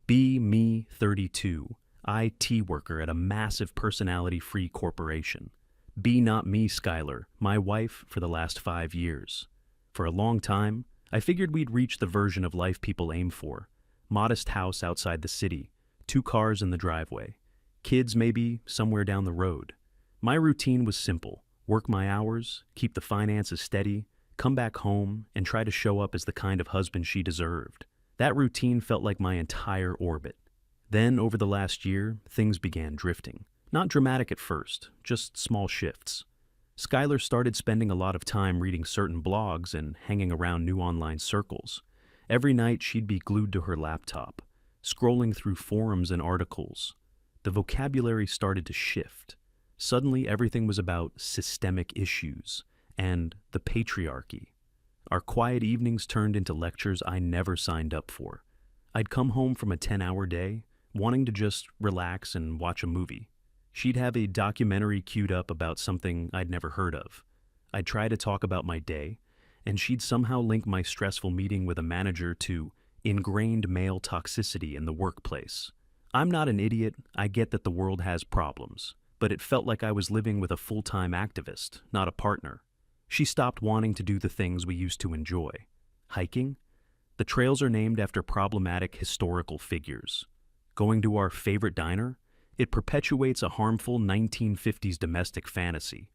Be me 32, IT worker at a massive personality-free corporation. Be not me, Skylar, my wife for the last 5 years. For a long time, I figured we'd reach the version of life people aim for. Modest house outside the city, 2 cars in the driveway, kids maybe somewhere down the road. My routine was simple: work my hours, keep the finances steady, come back home, and try to show up as the kind of husband she deserved. That routine felt like my entire orbit. Then, over the last year, things began drifting. Not dramatic at first, just small shifts. Skylar started spending a lot of time reading certain blogs and hanging around new online circles. Every night she'd be glued to her laptop, scrolling through forums and articles. The vocabulary started to shift. Suddenly everything was about systemic issues and the patriarchy. Our quiet evenings turned into lectures I never signed up for. I'd come home from a 10-hour day, wanting to just relax and watch a movie. She'd have a documentary queued up about something I'd never heard of. I'd try to talk about my day, and she'd somehow link my stressful meeting with a manager to ingrained male toxicity in the workplace. I'm not an idiot, I get that the world has problems, but it felt like I was living with a full-time activist, not a partner. She stopped wanting to do the things we used to enjoy. Hiking? The trails are named after problematic historical figures. Going to our favorite diner? It perpetuates a harmful 1950s domestic fantasy.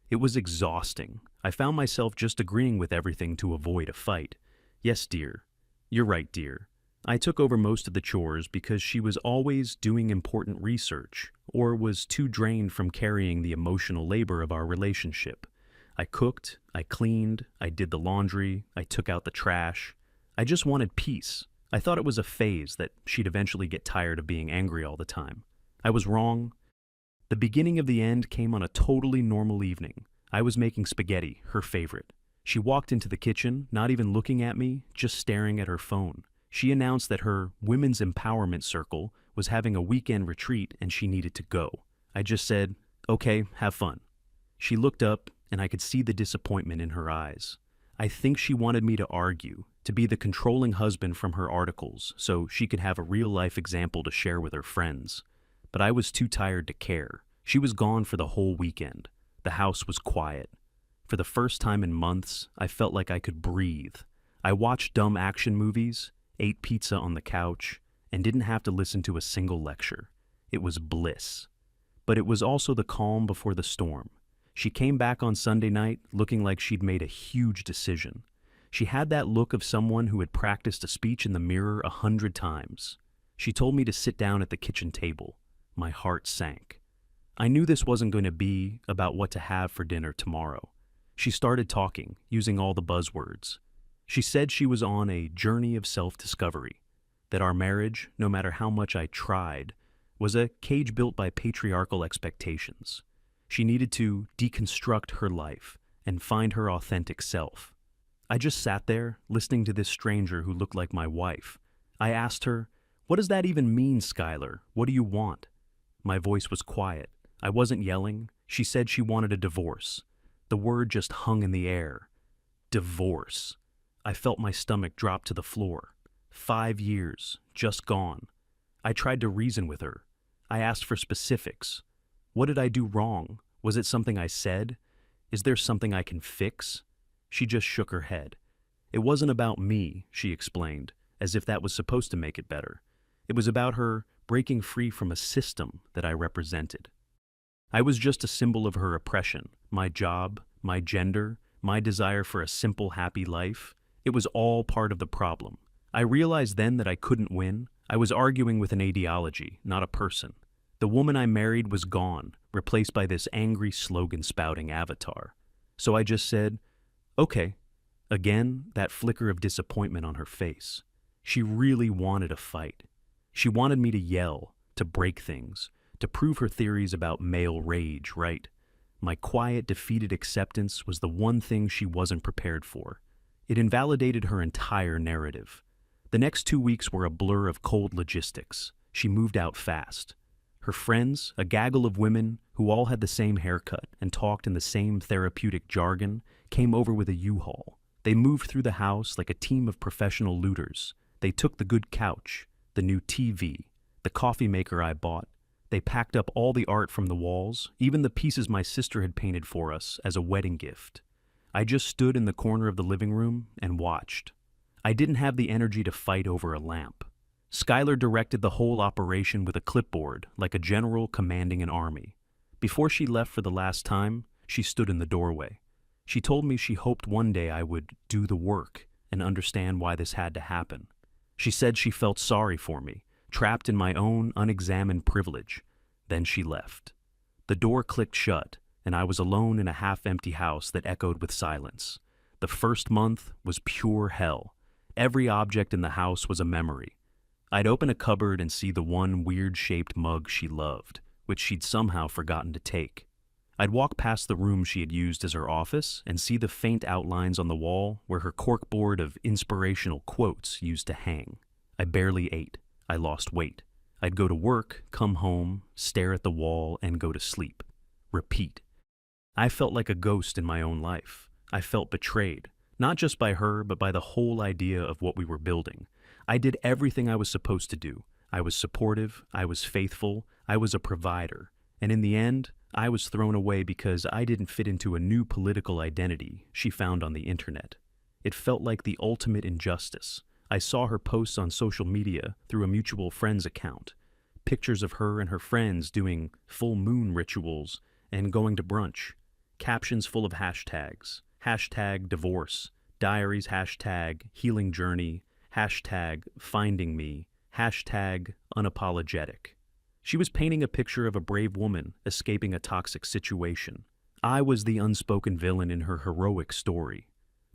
It was exhausting. I found myself just agreeing with everything to avoid a fight. Yes, dear. You're right, dear. I took over most of the chores because she was always doing important research, or was too drained from carrying the emotional labor of our relationship. I cooked, I cleaned, I did the laundry, I took out the trash. I just wanted peace. I thought it was a phase that she'd eventually get tired of being angry all the time. I was wrong. The beginning of the end came on a totally normal evening. I was making spaghetti, her favorite. She walked into the kitchen, not even looking at me, just staring at her phone. She announced that her women's empowerment circle was having a weekend retreat and she needed to go. I just said, "Okay, have fun." She looked up, and I could see the disappointment in her eyes. I think she wanted me to argue, to be the controlling husband from her articles, so she could have a real-life example to share with her friends. But I was too tired to care. She was gone for the whole weekend. The house was quiet. For the first time in months, I felt like I could breathe. I watched dumb action movies, ate pizza on the couch, and didn't have to listen to a single lecture. It was bliss. But it was also the calm before the storm. She came back on Sunday night looking like she'd made a huge decision. She had that look of someone who had practiced a speech in the mirror 100 times. She told me to sit down at the kitchen table. My heart sank. I knew this wasn't going to be about what to have for dinner tomorrow. She started talking, using all the buzzwords. She said she was on a journey of self-discovery, that our marriage, no matter how much I tried, was a cage built by patriarchal expectations. She needed to deconstruct her life and find her authentic self. I just sat there, listening to this stranger who looked like my wife. I asked her, "What does that even mean, Skylar? What do you want?" My voice was quiet. I wasn't yelling. She said she wanted a divorce. The word just hung in the air. Divorce. I felt my stomach drop to the floor. 5 years, just gone. I tried to reason with her. I asked for specifics. What did I do wrong? Was it something I said? Is there something I can fix? She just shook her head. It wasn't about me, she explained, as if that was supposed to make it better. It was about her breaking free from a system that I represented. I was just a symbol of her oppression, my job, my gender, my desire for a simple, happy life. It was all part of the problem. I realized then that I couldn't win. I was arguing with an ideology, not a person. The woman I married was gone, replaced by this angry slogan-spouting avatar. So I just said, "Okay." Again, that flicker of disappointment on her face. She really wanted a fight. She wanted me to yell, to break things, to prove her theories about male rage right. My quiet, defeated acceptance was the one thing she wasn't prepared for. It invalidated her entire narrative. The next 2 weeks were a blur of cold logistics. She moved out fast. Her friends, a gaggle of women who all had the same haircut and talked in the same therapeutic jargon, came over with a U-Haul. They moved through the house like a team of professional looters. They took the good couch. the new TV, the coffee maker I bought. They packed up all the art from the walls, even the pieces my sister had painted for us as a wedding gift. I just stood in the corner of the living room and watched. I didn't have the energy to fight over a lamp. Skylar directed the whole operation with a clipboard, like a general commanding an army. Before she left for the last time, she stood in the doorway. She told me she hoped one day I would do the work and understand why this had to happen. She said she felt sorry for me, trapped in my own unexamined privilege. Then she left. The door clicked shut, and I was alone in a half-empty house that echoed with silence. The first month was pure hell. Every object in the house was a memory. I'd open a cupboard and see the one weird-shaped mug she loved, which she'd somehow forgotten to take. I'd walk past the room she had used as her office and see the faint outlines on the wall where her corkboard of inspirational quotes used to hang. I barely ate. I lost weight. I'd go to work, come home, stare at the wall, and go to sleep. Repeat. I felt like a ghost in my own life. I felt betrayed, not just by her, but by the whole idea of what we were building. I did everything I was supposed to do. I was supportive, I was faithful, I was a provider. And in the end, I was thrown away because I didn't fit into a new political identity she found on the internet. It felt like the ultimate injustice. I saw her posts on social media through a mutual friend's account. Pictures of her and her friends doing full moon rituals and going to brunch. Captions full of hashtags. Hashtag divorce. Diaries hashtag healing journey. Hashtag finding me. Hashtag unapologetic. She was painting a picture of a brave woman escaping a toxic situation. I was the unspoken villain in her heroic story.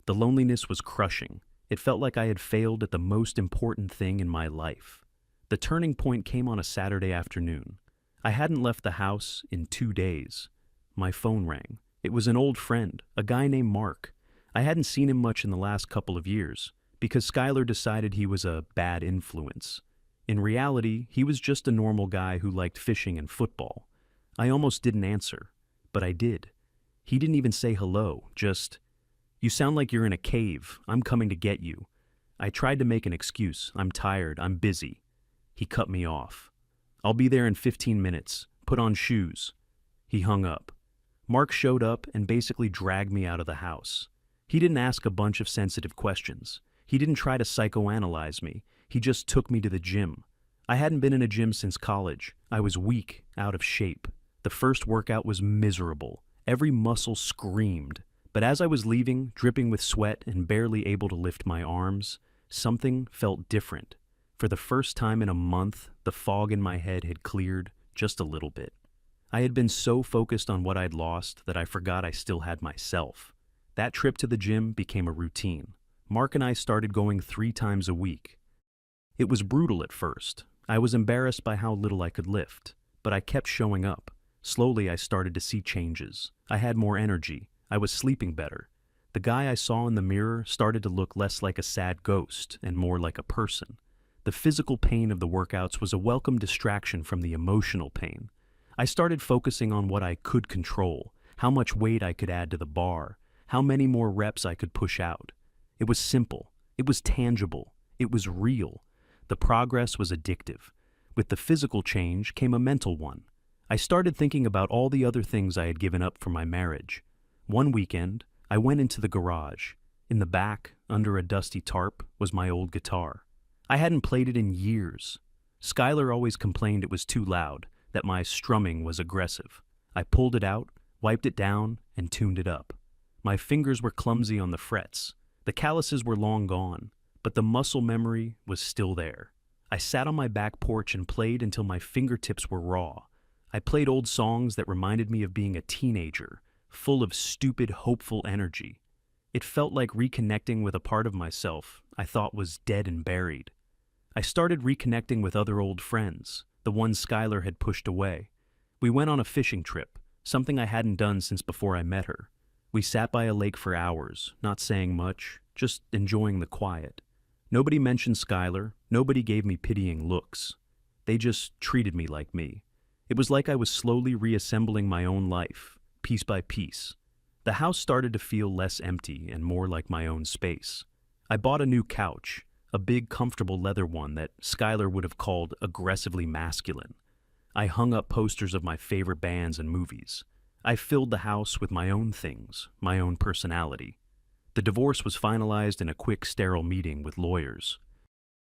The loneliness was crushing. It felt like I had failed at the most important thing in my life. The turning point came on a Saturday afternoon. I hadn't left the house in 2 days. My phone rang. It was an old friend, a guy named Mark. I hadn't seen him much in the last couple of years, because Skylar decided he was a bad influence. In reality, he was just a normal guy who liked fishing and football. I almost didn't answer, but I did. He didn't even say hello, just, "You sound like you're in a cave. I'm coming to get you." I tried to make an excuse. "I'm tired. I'm busy." He cut me off. "I'll be there in 15 minutes. Put on shoes." He hung up. Mark showed up and basically dragged me out of the house. He didn't ask a bunch of sensitive questions. He didn't try to psychoanalyze me. He just took me to the gym. I hadn't been in a gym since college. I was weak, out of shape. The first workout was miserable. Every muscle screamed. But as I was leaving, dripping with sweat and barely able to lift my arms, something felt different. For the first time in a month, the fog in my head had cleared just a little bit. I had been so focused on what I'd lost that I forgot I still had myself. That trip to the gym became a routine. Mark and I started going 3 times a week. It was brutal at first. I was embarrassed by how little I could lift, but I kept showing up. Slowly, I started to see changes. I had more energy. I was sleeping better. The guy I saw in the mirror started to look less like a sad ghost and more like a person. The physical pain of the workouts was a welcome distraction from the emotional pain. I started focusing on what I could control, how much weight I could add to the bar, how many more reps I could push out. It was simple. It was tangible. It was real. The progress was addictive. With the physical change came a mental one. I started thinking about all the other things I had given up for my marriage. One weekend, I went into the garage. In the back, under a dusty tarp, was my old guitar. I hadn't played it in years. Skylar always complained it was too loud, that my strumming was aggressive. I pulled it out, wiped it down, and tuned it up. My fingers were clumsy on the frets. The calluses were long gone, but the muscle memory was still there. I sat on my back porch and played until my fingertips were raw. I played old songs that reminded me of being a teenager, full of stupid, hopeful energy. It felt like reconnecting with a part of myself I thought was dead and buried. I started reconnecting with other old friends, the ones Skylar had pushed away. We went on a fishing trip, something I hadn't done since before I met her. We sat by a lake for hours, not saying much, just enjoying the quiet. Nobody mentioned Skylar, nobody gave me pitying looks. They just treated me like me. It was like I was slowly reassembling my own life, piece by piece. The house started to feel less empty and more like my own space. I bought a new couch, a big, comfortable leather one that Skylar would have called aggressively masculine. I hung up posters of my favorite bands and movies. I filled the house with my own things, my own personality. The divorce was finalized in a quick, sterile meeting with lawyers.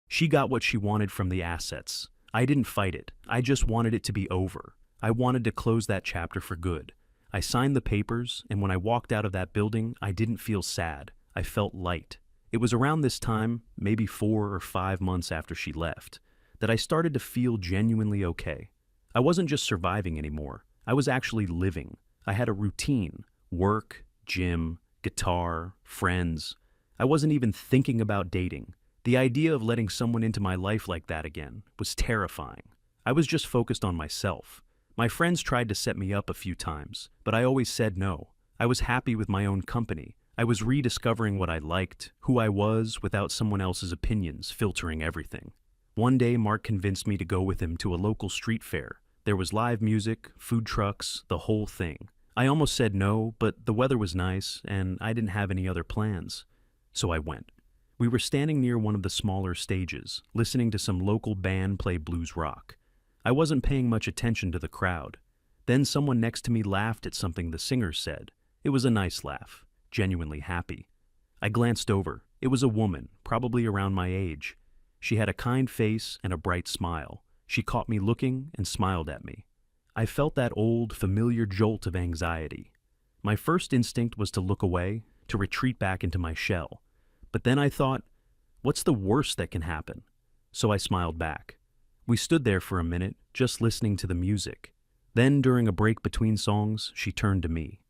She got what she wanted from the assets. I didn't fight it. I just wanted it to be over. I wanted to close that chapter for good. I signed the papers, and when I walked out of that building, I didn't feel sad. I felt light. It was around this time, maybe 4 or 5 months after she left, that I started to feel genuinely okay. I wasn't just surviving anymore. I was actually living. I had a routine: work, gym, guitar, friends. I wasn't even thinking about dating. The idea of letting someone into my life like that again was terrifying. I was just focused on myself. My friends tried to set me up a few times, but I always said no. I was happy with my own company. I was rediscovering what I liked, who I was, without someone else's opinions filtering everything. One day, Mark convinced me to go with him to a local street fair. There was live music, food trucks, the whole thing. I almost said no, but the weather was nice, and I didn't have any other plans. So I went. We were standing near one of the smaller stages, listening to some local band play blues rock. I wasn't paying much attention to the crowd. Then someone next to me laughed at something the singer said. It was a nice laugh, genuinely happy. I glanced over. It was a woman, probably around my age. She had a kind face and a bright smile. She caught me looking and smiled at me. I felt that old, familiar jolt of anxiety. My first instinct was to look away, to retreat back into my shell. But then I thought, what's the worst that can happen? So I smiled back. We stood there for a minute, just listening to the music. Then, during a break between songs, she turned to me.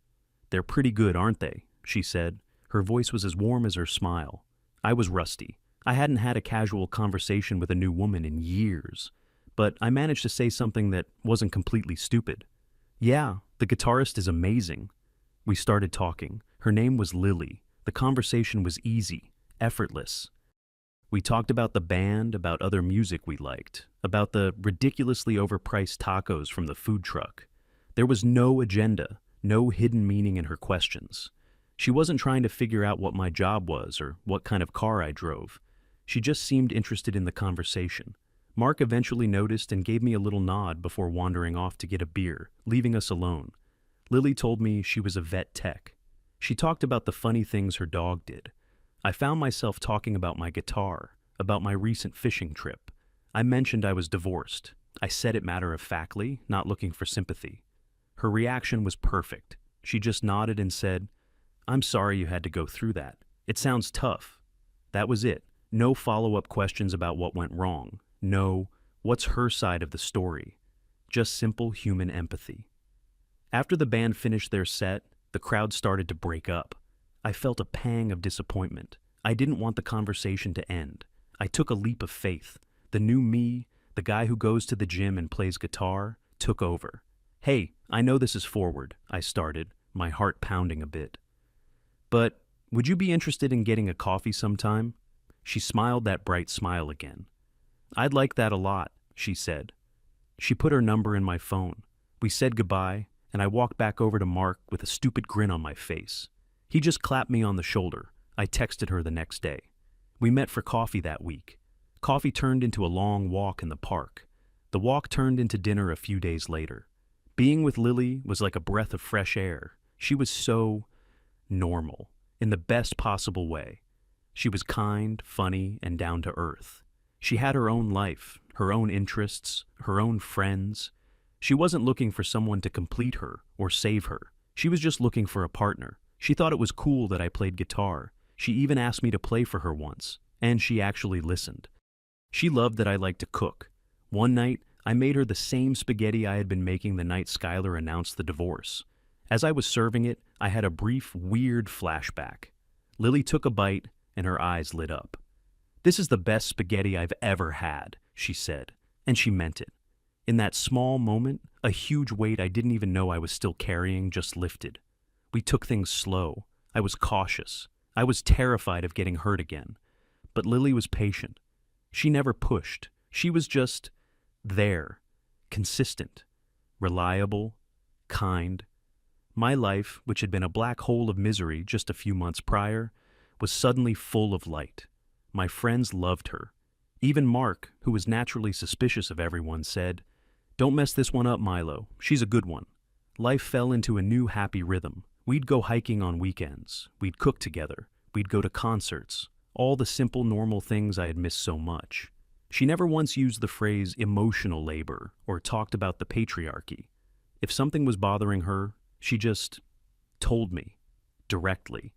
"They're pretty good, aren't they?" she said. Her voice was as warm as her smile. I was rusty. I hadn't had a casual conversation with a new woman in years. But I managed to say something that wasn't completely stupid. "Yeah, the guitarist is amazing." We started talking. Her name was Lily. The conversation was easy, effortless. We talked about the band, about other music we liked, about the ridiculously overpriced tacos from the food truck. There was no agenda, no hidden meaning in her questions. She wasn't trying to figure out what my job was or what kind of car I drove. She just seemed interested in the conversation. Mark eventually noticed and gave me a little nod before wandering off to get a beer, leaving us alone. Lily told me she was a vet tech. She talked about the funny things her dog did. I found myself talking about my guitar, about my recent fishing trip. I mentioned I was divorced. I said it matter-of-factly, not looking for sympathy. Her reaction was perfect. She just nodded and said, "I'm sorry you had to go through that. It sounds tough." That was it. No follow-up questions about what went wrong. No, what's her side of the story? Just simple human empathy. After the band finished their set, the crowd started to break up. I felt a pang of disappointment. I didn't want the conversation to end. I took a leap of faith. The new me, the guy who goes to the gym and plays guitar, took over. "Hey, I know this is forward," I started, my heart pounding a bit. "But would you be interested in getting a coffee sometime?" She smiled that bright smile again. "I'd like that a lot," she said. She put her number in my phone. We said goodbye, and I walked back over to Mark with a stupid grin on my face. He just clapped me on the shoulder. I texted her the next day. We met for coffee that week. Coffee turned into a long walk in the park. The walk turned into dinner a few days later. Being with Lily was like a breath of fresh air. She was so normal, in the best possible way. She was kind, funny, and down to earth. She had her own life, her own interests, her own friends. She wasn't looking for someone to complete her or save her. She was just looking for a partner. She thought it was cool that I played guitar. She even asked me to play for her once, and she actually listened. She loved that I liked to cook. One night, I made her the same spaghetti I had been making the night Skylar announced the divorce. As I was serving it, I had a brief, weird flashback. Lily took a bite, and her eyes lit up. "This is the best spaghetti I've ever had," she said, and she meant it. In that small moment, a huge weight I didn't even know I was still carrying just lifted. We took things slow. I was cautious. I was terrified of getting hurt again. But Lily was patient. She never pushed. She was just there, consistent, reliable, kind. My life, which had been a black hole of misery just a few months prior, was suddenly full of light. My friends loved her. Even Mark, who was naturally suspicious of everyone, said, "Don't mess this one up, Milo. She's a good one." Life fell into a new happy rhythm. We'd go hiking on weekends. We'd cook together. We'd go to concerts. All the simple, normal things I had missed so much. She never once used the phrase emotional labor or talked about the patriarchy. If something was bothering her, she just told me, directly.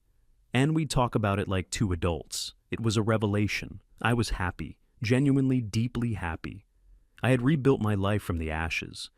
And we'd talk about it like two adults. It was a revelation. I was happy, genuinely, deeply happy. I had rebuilt my life from the ashes,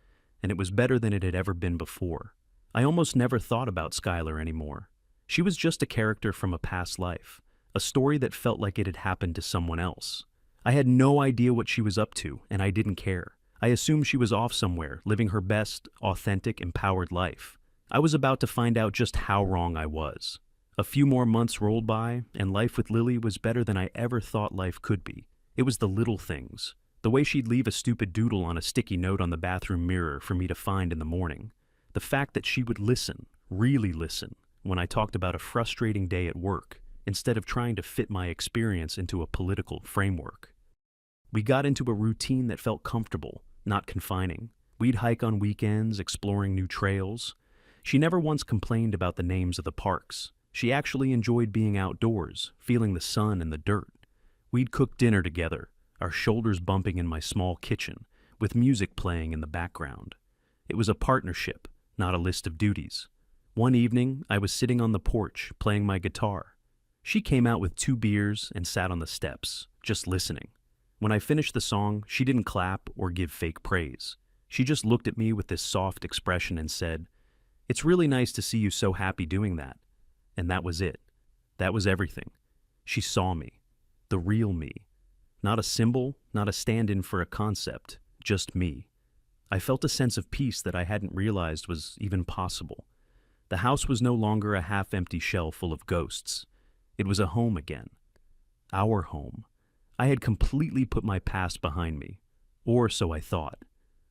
and it was better than it had ever been before. I almost never thought about Skylar anymore. She was just a character from a past life, a story that felt like it had happened to someone else. I had no idea what she was up to, and I didn't care. I assumed she was off somewhere, living her best, authentic, empowered life. I was about to find out just how wrong I was. A few more months rolled by, and life with Lily was better than I ever thought life could be. It was the little things. The way she'd leave a stupid doodle on a sticky note on the bathroom mirror for me to find in the morning. The fact that she would listen, really listen, when I talked about a frustrating day at work, instead of trying to fit my experience into a political framework. We got into a routine that felt comfortable, not confining. We'd hike on weekends, exploring new trails. She never once complained about the names of the parks. She actually enjoyed being outdoors, feeling the sun and the dirt. We'd cook dinner together, our shoulders bumping in my small kitchen, with music playing in the background. It was a partnership, not a list of duties. One evening, I was sitting on the porch, playing my guitar. She came out with 2 beers and sat on the steps, just listening. When I finished the song, she didn't clap or give fake praise. She just looked at me with this soft expression and said, "It's really nice to see you so happy doing that." And that was it. That was everything. She saw me. The real me. Not a symbol, not a stand-in for a concept, just me. I felt a sense of peace that I hadn't realized was even possible. The house was no longer a half-empty shell full of ghosts. It was a home again. Our home. I had completely put my past behind me. Or so I thought.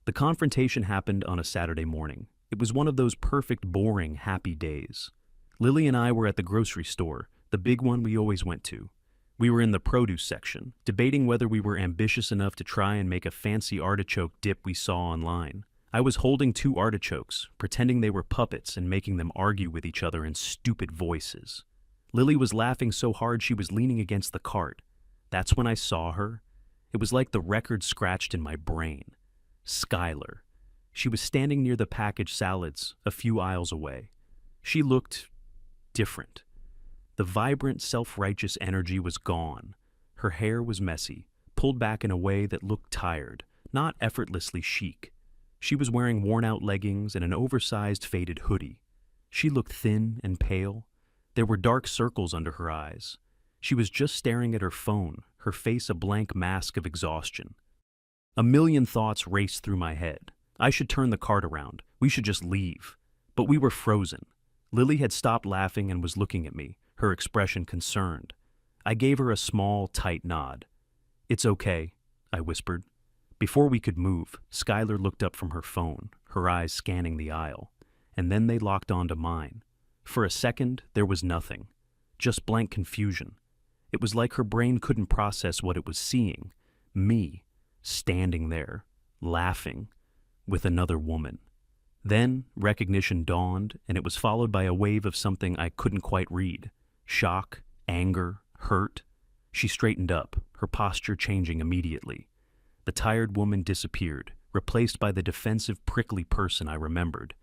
The confrontation happened on a Saturday morning. It was one of those perfect, boring, happy days. Lily and I were at the grocery store, the big one we always went to. We were in the produce section, debating whether we were ambitious enough to try and make a fancy artichoke dip we saw online. I was holding 2 artichokes, pretending they were puppets and making them argue with each other in stupid voices. Lily was laughing so hard she was leaning against the cart. That's when I saw her. It was like the record scratched in my brain. Skylar. She was standing near the packaged salads, a few aisles away. She looked different. The vibrant, self-righteous energy was gone. Her hair was messy, pulled back in a way that looked tired, not effortlessly chic. She was wearing worn-out leggings and an oversized, faded hoodie. She looked thin and pale. There were dark circles under her eyes. She was just staring at her phone, her face a blank mask of exhaustion. A million thoughts raced through my head. I should turn the cart around. We should just leave. But we were frozen. Lily had stopped laughing and was looking at me, her expression concerned. I gave her a small, tight nod. "It's okay," I whispered. Before we could move, Skylar looked up from her phone, her eyes scanning the aisle, and then they locked onto mine. For a second, there was nothing, just blank confusion. It was like her brain couldn't process what it was seeing. Me, standing there, laughing, with another woman. Then, recognition dawned, and it was followed by a wave of something I couldn't quite read. Shock, anger, hurt. She straightened up, her posture changing immediately. The tired woman disappeared, replaced by the defensive, prickly person I remembered.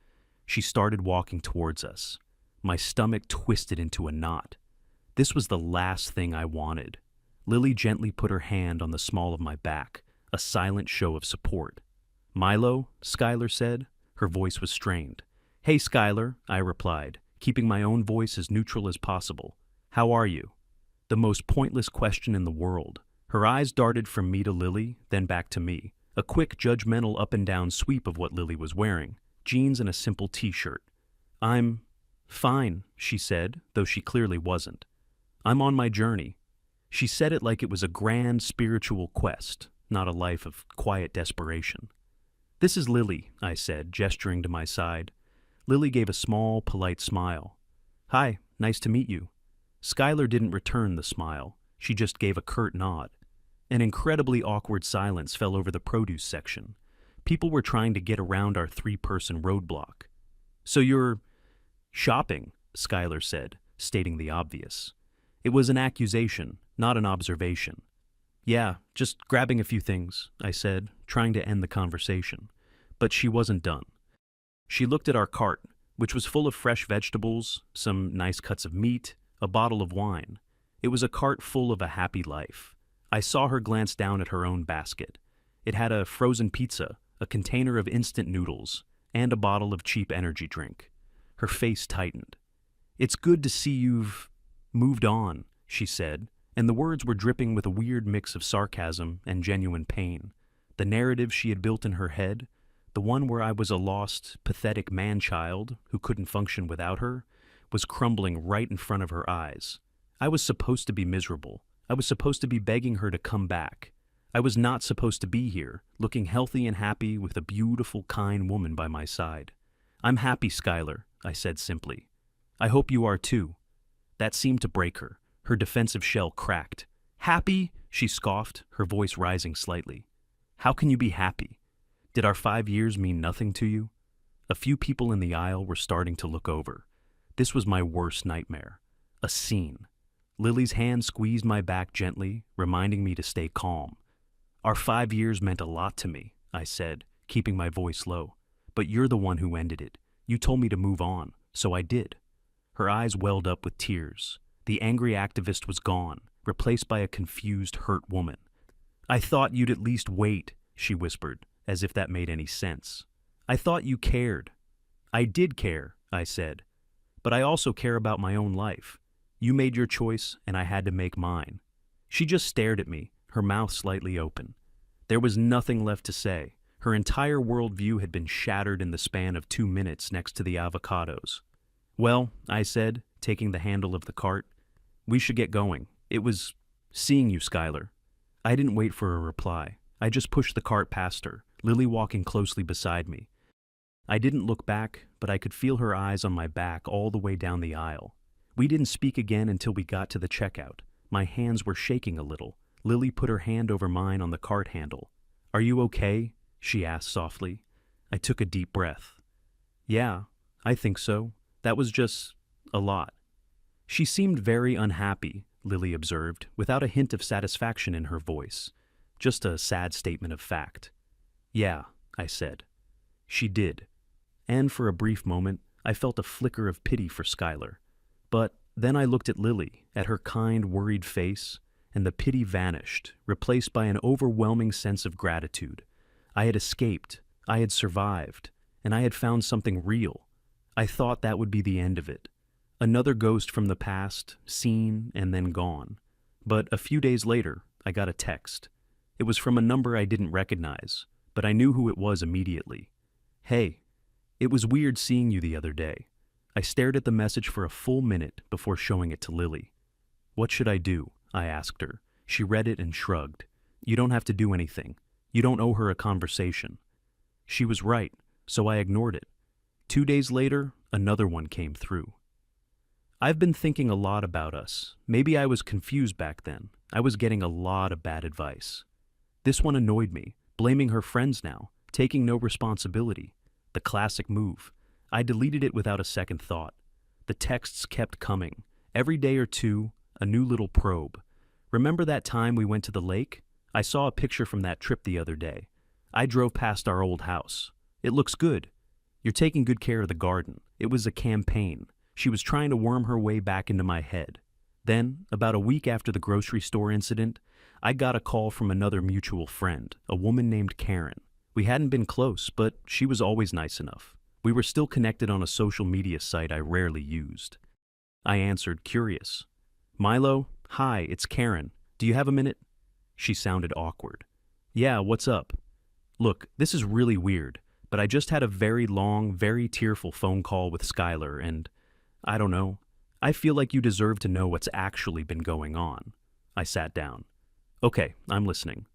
She started walking towards us. My stomach twisted into a knot. This was the last thing I wanted. Lily gently put her hand on the small of my back, a silent show of support. "Milo," Skylar said. Her voice was strained. "Hey, Skylar," I replied, keeping my own voice as neutral as possible. "How are you?" The most pointless question in the world. Her eyes darted from me to Lily, then back to me. A quick, judgmental up and down sweep of what Lily was wearing. Jeans and a simple t-shirt. "I'm fine," she said, though she clearly wasn't. "I'm on my journey." She said it like it was a grand spiritual quest, not a life of quiet desperation. "This is Lily," I said, gesturing to my side. Lily gave a small, polite smile. "Hi, nice to meet you." Skylar didn't return the smile. She just gave a curt nod. An incredibly awkward silence fell over the produce section. People were trying to get around our three-person roadblock. "So you're shopping," Schuyler said, stating the obvious. It was an accusation, not an observation. "Yeah, just grabbing a few things," I said, trying to end the conversation. But she wasn't done. She looked at our cart, which was full of fresh vegetables, some nice cuts of meat, a bottle of wine. It was a cart full of a happy life. I saw her glance down at her own basket. It had a frozen pizza, a container of instant noodles, and a bottle of cheap energy drink. Her face tightened. "It's good to see you've moved on," she said, and the words were dripping with a weird mix of sarcasm and genuine pain. The narrative she had built in her head, the one where I was a lost, pathetic man-child who couldn't function without her, was crumbling right in front of her eyes. I was supposed to be miserable. I was supposed to be begging her to come back. I was not supposed to be here, looking healthy and happy with a beautiful, kind woman by my side. "I'm happy, Schuyler," I said simply. "I hope you are too." That seemed to break her. Her defensive shell cracked. "Happy?" she scoffed, her voice rising slightly. "How can you be happy? Did our 5 years mean nothing to you?" A few people in the aisle were starting to look over. This was my worst nightmare. A scene. Lily's hand squeezed my back gently, reminding me to stay calm. "Our 5 years meant a lot to me," I said, keeping my voice low. "But you're the one who ended it. You told me to move on, so I did." Her eyes welled up with tears. The angry activist was gone, replaced by a confused, hurt woman. "I thought you'd at least wait," she whispered, as if that made any sense. "I thought you cared." "I did care," I said. "But I also care about my own life. You made your choice, and I had to make mine." She just stared at me, her mouth slightly open. There was nothing left to say. Her entire worldview had been shattered in the span of 2 minutes next to the avocados. "Well," I said, taking the handle of the cart, "we should get going. It was seeing you, Schuyler." I didn't wait for a reply. I just pushed the cart past her, Lily walking closely beside me. I didn't look back, but I could feel her eyes on my back all the way down the aisle. We didn't speak again until we got to the checkout. My hands were shaking a little. Lily put her hand over mine on the cart handle. "Are you okay?" she asked softly. I took a deep breath. "Yeah, I think so. That was just a lot." "She seemed very unhappy," Lily observed, without a hint of satisfaction in her voice. Just a sad statement of fact. "Yeah," I said. She did. And for a brief moment, I felt a flicker of pity for Schuyler. But then I looked at Lily, at her kind, worried face, and the pity vanished, replaced by an overwhelming sense of gratitude. I had escaped, I had survived, and I had found something real. I thought that would be the end of it. Another ghost from the past, seen and then gone. But a few days later, I got a text. It was from a number I didn't recognize, but I knew who it was immediately. "Hey, it was weird seeing you the other day." I stared at the message for a full minute before showing it to Lily. "What should I do?" I asked her. She read it and shrugged. "You don't have to do anything. You don't owe her a conversation." She was right, so I ignored it. 2 days later, another one came through. "I've been thinking a lot about us. Maybe I was confused back then. I was getting a lot of bad advice." This one annoyed me, blaming her friends now, taking no responsibility. The classic move. I deleted it without a second thought. The texts kept coming. Every day or two, a new little probe. "Remember that time we went to the lake? I saw a picture from that trip the other day. I drove past our old house. It looks good. You're taking good care of the garden." It was a campaign. She was trying to worm her way back into my head. Then, about a week after the grocery store incident, I got a call from another mutual friend, a woman named Karen. We hadn't been close, but she was always nice enough. We were still connected on a social media site I rarely used. I answered, curious. "Milo, hi, it's Karen. Do you have a minute?" She sounded awkward. "Yeah, what's up?" "Look, this is really weird, but I just had a very long, very tearful phone call with Schuyler, and I don't know. I feel like you deserve to know what's actually been going on." I sat down. "Okay, I'm listening."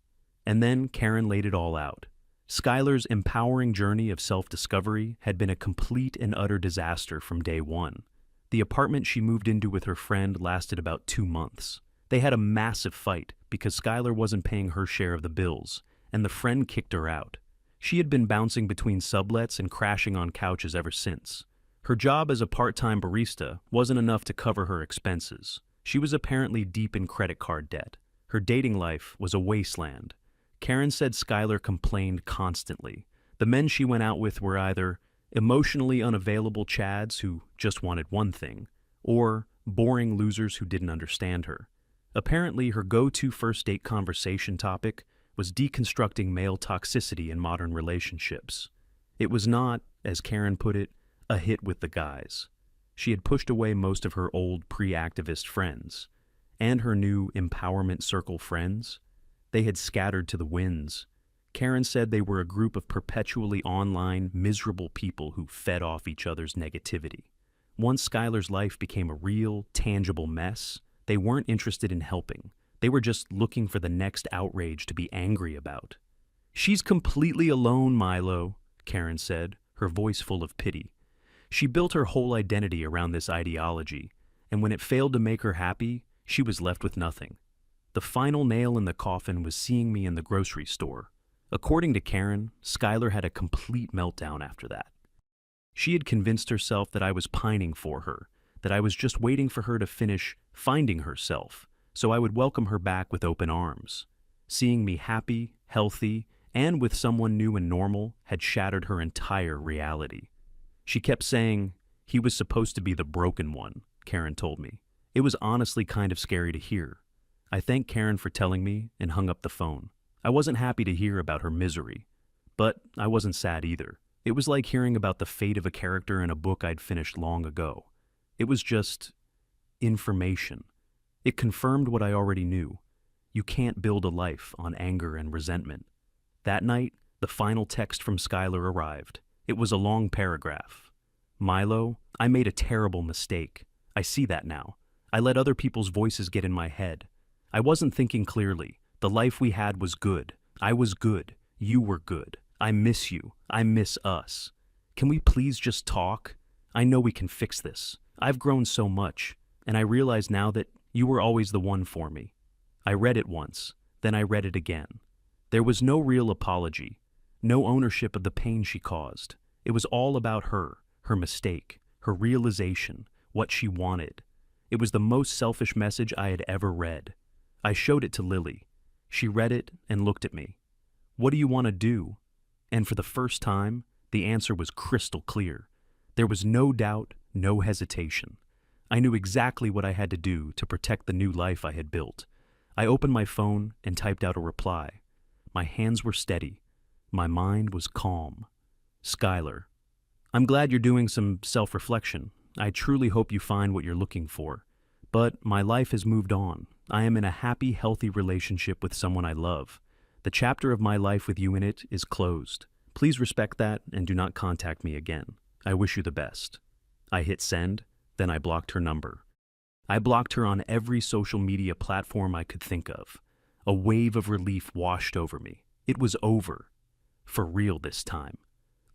And then Karen laid it all out. Schuyler's empowering journey of self-discovery had been a complete and utter disaster from day one. The apartment she moved into with her friend lasted about 2 months. They had a massive fight because Skylar wasn't paying her share of the bills, and the friend kicked her out. She had been bouncing between sublets and crashing on couches ever since. Her job as a part-time barista wasn't enough to cover her expenses. She was apparently deep in credit card debt. Her dating life was a wasteland. Karen said Skylar complained constantly. The men she went out with were either emotionally unavailable chads who just wanted one thing, or boring losers who didn't understand her. Apparently, her go-to first date conversation topic was deconstructing male toxicity in modern relationships. It was not, as Karen put it, a hit with the guys. She had pushed away most of her old pre-activist friends, and her new empowerment circle friends. They had scattered to the winds. Karen said they were a group of perpetually online, miserable people who fed off each other's negativity. Once Skylar's life became a real, tangible mess, they weren't interested in helping. They were just looking for the next outrage to be angry about. "She's completely alone, Milo," Karen said, her voice full of pity. She built her whole identity around this ideology, and when it failed to make her happy, she was left with nothing. The final nail in the coffin was seeing me in the grocery store. According to Karen, Skylar had a complete meltdown after that. She had convinced herself that I was pining for her, that I was just waiting for her to finish finding herself, so I would welcome her back with open arms. Seeing me happy, healthy, and with someone new and normal had shattered her entire reality. She kept saying, "He was supposed to be the broken one," Karen told me. It was honestly kind of scary to hear. I thanked Karen for telling me and hung up the phone. I wasn't happy to hear about her misery, but I wasn't sad either. It was like hearing about the fate of a character in a book I'd finished long ago. It was just information. It confirmed what I already knew. You can't build a life on anger and resentment. That night, the final text from Skylar arrived. It was a long paragraph. "Milo, I made a terrible mistake. I see that now. I let other people's voices get in my head. I wasn't thinking clearly. The life we had was good. I was good. You were good. I miss you. I miss us. Can we please just talk? I know we can fix this. I've grown so much, and I realize now that you were always the one for me." I read it once, then I read it again. There was no real apology, no ownership of the pain she caused. It was all about her mistake, her realization, what she wanted. It was the most selfish message I had ever read. I showed it to Lily. She read it and looked at me. "What do you want to do?" And for the first time, the answer was crystal clear. There was no doubt, no hesitation. I knew exactly what I had to do to protect the new life I had built. I opened my phone and typed out a reply. My hands were steady. My mind was calm. "Skylar, I'm glad you're doing some self-reflection. I truly hope you find what you're looking for. But my life has moved on. I am in a happy, healthy relationship with someone I love. The chapter of my life with you in it is closed. Please respect that and do not contact me again. I wish you the best." I hit send, then I blocked her number. I blocked her on every social media platform I could think of. A wave of relief washed over me. It was over. For real this time.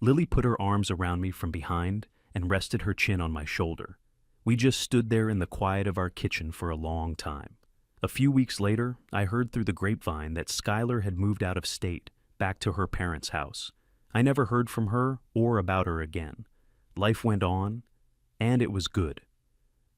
Lily put her arms around me from behind and rested her chin on my shoulder. We just stood there in the quiet of our kitchen for a long time. A few weeks later, I heard through the grapevine that Skylar had moved out of state, back to her parents' house. I never heard from her or about her again. Life went on, and it was good.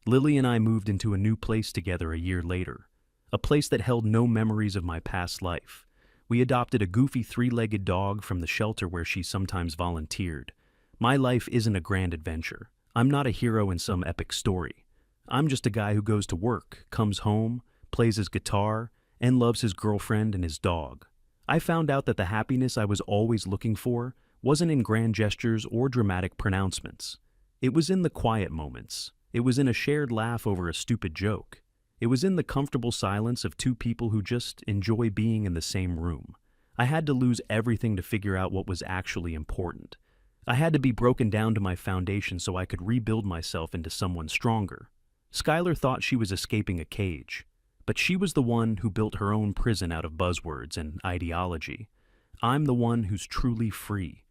Lily and I moved into a new place together a year later, a place that held no memories of my past life. We adopted a goofy three-legged dog from the shelter where she sometimes volunteered. My life isn't a grand adventure. I'm not a hero in some epic story. I'm just a guy who goes to work, comes home, plays his guitar, and loves his girlfriend and his dog. I found out that the happiness I was always looking for wasn't in grand gestures or dramatic pronouncements. It was in the quiet moments. It was in a shared laugh over a stupid joke. It was in the comfortable silence of two people who just enjoy being in the same room. I had to lose everything to figure out what was actually important. I had to be broken down to my foundation so I could rebuild myself into someone stronger. Skylar thought she was escaping a cage, but she was the one who built her own prison out of buzzwords and ideology. I'm the one who's truly free,